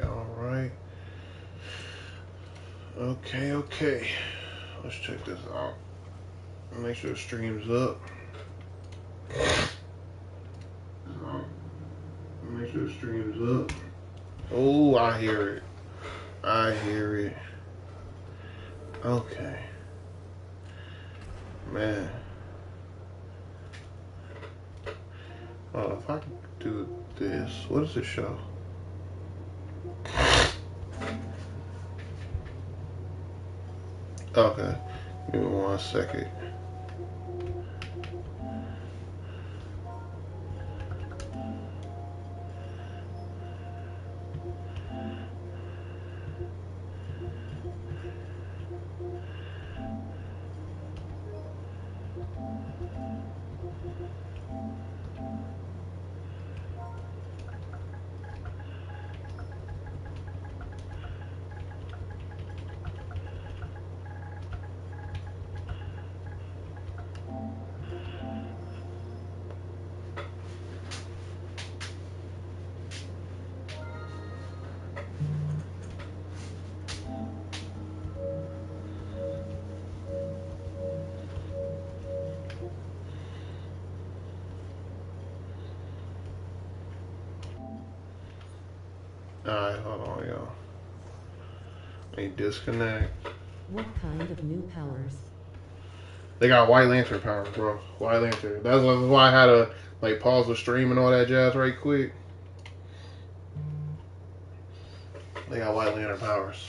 right. Okay. Let's check this out. Make sure the stream's up. Make sure the stream's up. Oh, I hear it. Okay. Man. Well, if I can do this, what does it show? Okay. Give me 1 second. Alright, hold on, y'all. Let me disconnect. What kind of new powers? They got White Lantern powers, bro. White Lantern. That's why I had to like pause the stream and all that jazz right quick. They got White Lantern powers.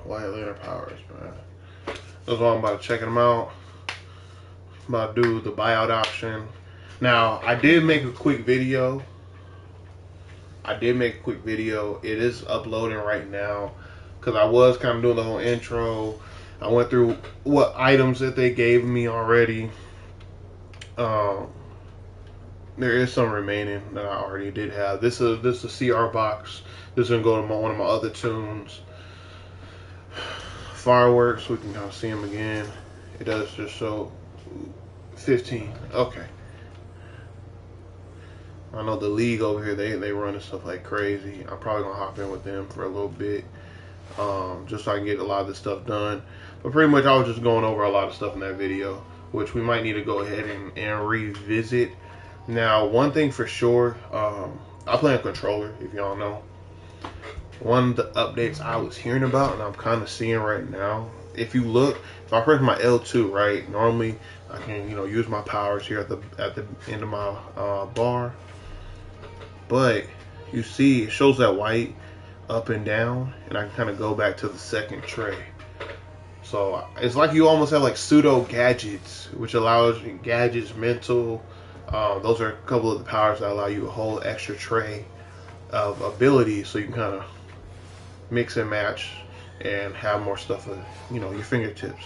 White Lantern powers, man. That's why I'm about to check them out. I'm about to do the buyout option. Now, I did make a quick video. It is uploading right now because I was kind of doing the whole intro. I went through what items that they gave me already. There is some remaining that I already did have. This is a CR box. This is gonna go to one of my other tunes. Fireworks, we can kind of see them again. It does just show 15. Okay. I know the league over here, they run stuff like crazy. I'm probably gonna hop in with them for a little bit, just so I can get a lot of this stuff done. But pretty much I was just going over a lot of stuff in that video, which we might need to go ahead and revisit. Now, one thing for sure, I play on controller, if y'all know. One of the updates I was hearing about and I'm kind of seeing right now, if you look, if I press my L2, right, normally I can, use my powers here at the end of my bar. But you see, it shows that white up and down, and I can kind of go back to the second tray. So it's like you almost have like pseudo gadgets, which allows gadgets, mental. Those are a couple of the powers that allow you a whole extra tray of abilities, so you can kind of mix and match and have more stuff at your fingertips.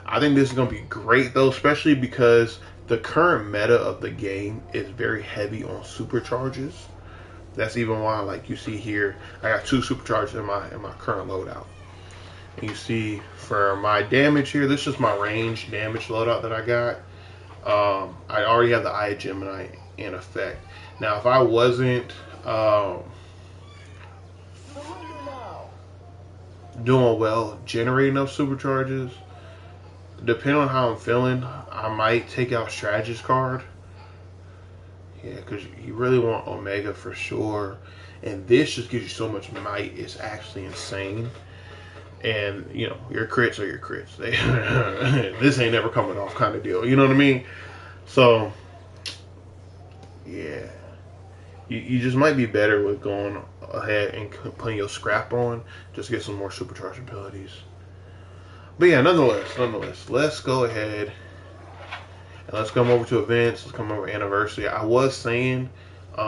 I think this is going to be great though, especially because the current meta of the game is very heavy on supercharges. That's even why, like you see here, I got 2 supercharges in my current loadout. And you see for my damage here, this is my range damage loadout that I got. I already have the Eye of Gemini in effect. Now, if I wasn't doing well generating enough supercharges, depending on how I'm feeling, I might take out Strategist card. Yeah, because you really want Omega for sure. And this just gives you so much might. It's actually insane. And, your crits are your crits. This ain't never coming off kind of deal. You know what I mean? So, yeah. You just might be better with going ahead and putting your scrap on. Just get some more supercharged abilities. But yeah, nonetheless, let's go ahead and let's come over to events. Let's come over to anniversary. I was saying,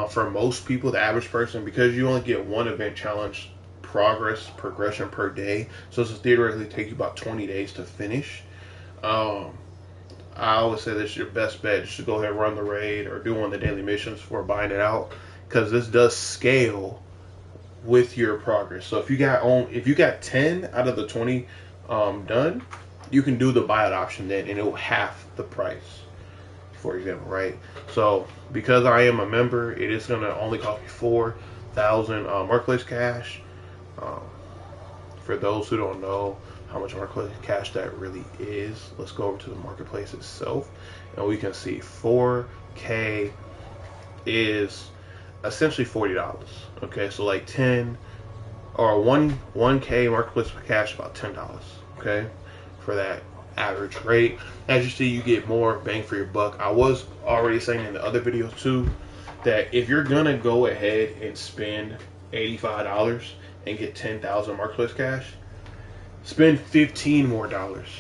for most people, the average person, because you only get one event challenge progression per day, so this will theoretically take you about 20 days to finish. I always say this is your best bet, just to go ahead and run the raid or do one of the daily missions before buying it out, because this does scale with your progress. So if you got 10 out of the 20 done, you can do the buyout option then, and it will half the price, for example, right? So because I am a member, it is going to only cost me 4,000 marketplace cash. Um, for those who don't know how much marketplace cash that really is, let's go over to the marketplace itself, and we can see 4K is essentially $40. Okay, so like 10 or 1K marketplace cash, about $10. Okay, for that average rate. As you see, you get more bang for your buck. I was already saying in the other videos too that if you're gonna go ahead and spend $85 and get 10,000 marketplace cash, spend $15 more.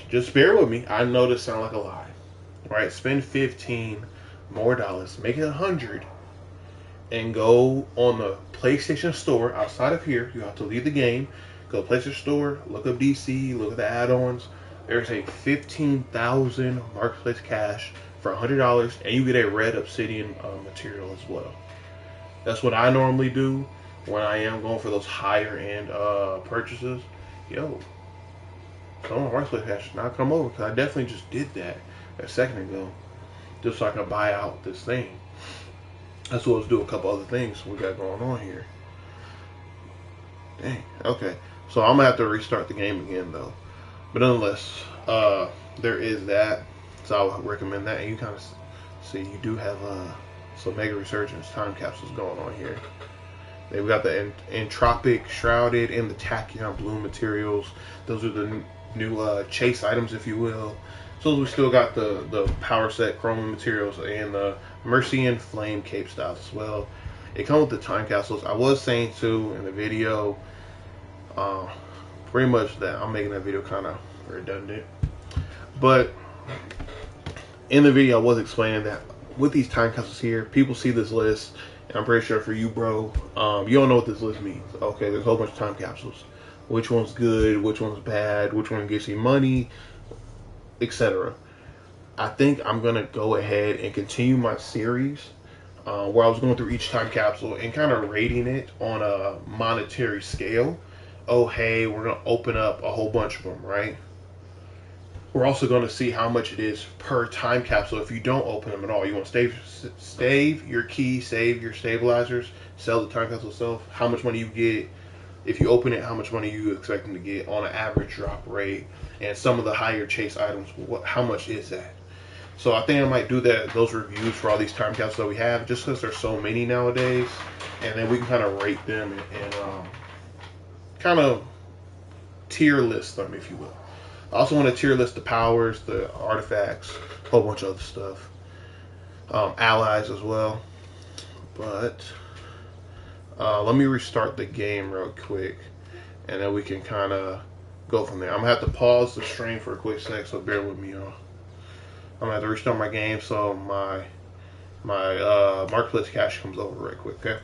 Just bear with me. I know this sounds like a lie, right? Spend $15 more, make it 100, and go on the PlayStation Store outside of here. You have to leave the game, go to PlayStation Store, look up DC, look at the add-ons. There's a 15,000 marketplace cash for $100, and you get a red obsidian material as well. That's what I normally do when I am going for those higher end purchases. Yo, some of my marketplace cash does not come over, because I definitely just did that a second ago, just so I can buy out this thing. As well as do a couple other things we got going on here. Dang. Okay. So I'm gonna have to restart the game again though. But nonetheless, there is that. So I would recommend that. And you kind of see you do have some Mega Resurgence time capsules going on here. They've got the Entropic Shrouded and the Tachyon Blue materials. Those are the new chase items, if you will. So we still got the Power Set Chrome materials and the Mercian Flame Cape styles as well. It comes with the time capsules. I was saying too in the video, pretty much that I'm making that video kind of redundant. But in the video I was explaining that with these time capsules here, people see this list, and I'm pretty sure for you, bro, you don't know what this list means. Okay, there's a whole bunch of time capsules. Which one's good, which one's bad, which one gets you money, etc. I think I'm gonna go ahead and continue my series where I was going through each time capsule and kind of rating it on a monetary scale. Oh, hey, we're gonna open up a whole bunch of them, right? We're also going to see how much it is per time capsule if you don't open them at all. You want to save your key, save your stabilizers, sell the time capsule itself, how much money you get. If you open it, how much money you expecting to get on an average drop rate, and some of the higher chase items, how much is that? So I think I might do those reviews for all these time capsules that we have, just because there's so many nowadays, and then we can kind of rate them and kind of tier list them, if you will. I also want to tier list the powers, the artifacts, a whole bunch of other stuff, allies as well. But let me restart the game real quick, and then we can kind of go from there. I'm gonna have to pause the stream for a quick sec, so bear with me, y'all. I'm gonna have to restart my game so my marketplace cash comes over right quick. Okay.